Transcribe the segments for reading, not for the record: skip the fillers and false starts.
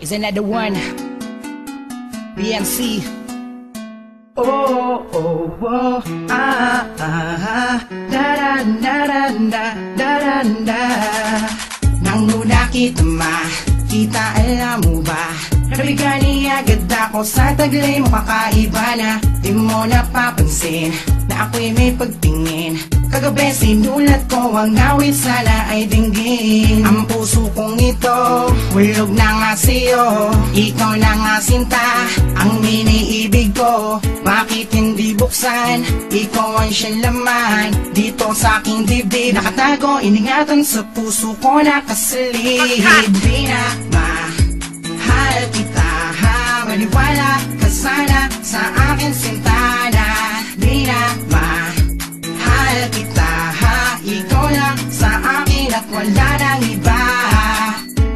Here's another one. BMC. Oh, oh, oh, ah, ah, ah, da da da da da da da da. Nang una kita makita, alam mo ba? Nabigani agad ako sa taglay mo, kakaiba na. Di mo napapansin na ako'y may pagtingin. Kagabi sinulat ko ang awit, sana ay dinggin. Ang puso kong ito, hulog na nga sa'yo. Ikaw na nga sinta, ang iniibig ko. Bakit hindi buksan? Ikaw ang siyang laman dito sa aking dibdib. Nakatago, iningatan sa puso ko nakasalid. Di na mahal kita, ha? Maniwala ka sana sa akin sintana. Di na mahal kita, ha? Ikaw lang sa akin at wala nang iba.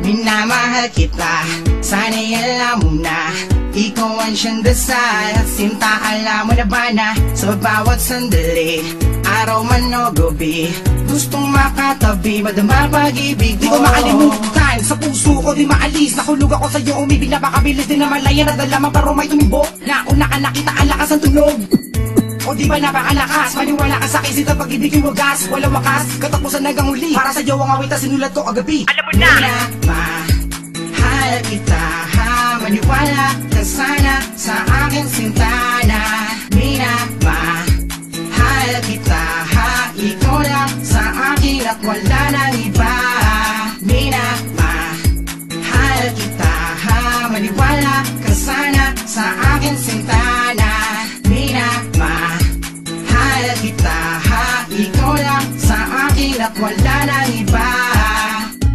Minamahal kita, sana'y alam mo na. Ikaw ang siyang dasal at sinta, alam mo na ba na sa bawat sandali, araw man o gabi, gustong makatabi, madama pag-ibig mo. Di ko makalimutan, sa puso ko di maalis. Nakulog ako sa'yo, umibig na makabilis din na malaya. Nadalaman pero may tumibo, nauna ka nakita ang lakas ng tunog. O di ba napakalakas, maniwala ka sa'kin, sita pag-ibig yung wagas, walang wakas, katapusan hanggang huli. Para sa'yo ang awit na sinulat ko kagabi. Alam mo na! Mahal kita, ha? Maniwala ka sana sa akin sintana. Minamahal kita, ha? Ikaw lang sa akin at wala nang iba. Minamahal kita, ha? Maniwala ka sana sa akin sintana. Minamahal kita, ha? Ikaw lang sa akin at wala nang iba.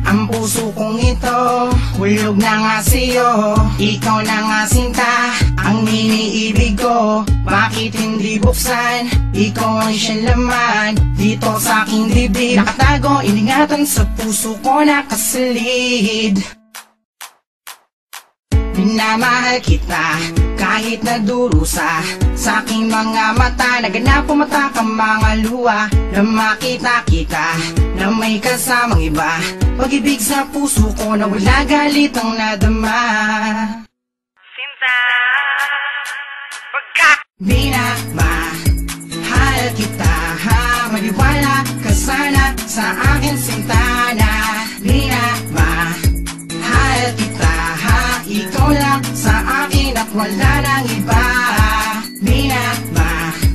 Ang puso kong ito, hulog na nga sa'yo. Ikaw na nga sinta, ang iniibig ko. Bakit hindi buksan? Ikaw ang siyang laman dito sa aking dibdib. Nakatago, iningatan sa puso ko nakasalid. Minamahal kita, kahit nadurusa sa aking mga mata. Naganap pumata ka mga luha na makita kita na may kasamang iba. Pag-ibig sa puso ko na wala galit ang nadama. Sinta, minamahal kita, ha? Maniwala ka sana sa akin sintana. Minamahal kita, ha? Ikaw lang sa akin at wala nang iba. Minamahal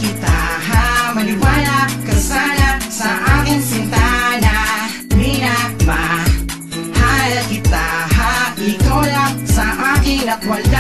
kita, ha? Maniwala ka sana sa akin sintana. Minamahal kita, ha? Ikaw lang sa akin at wala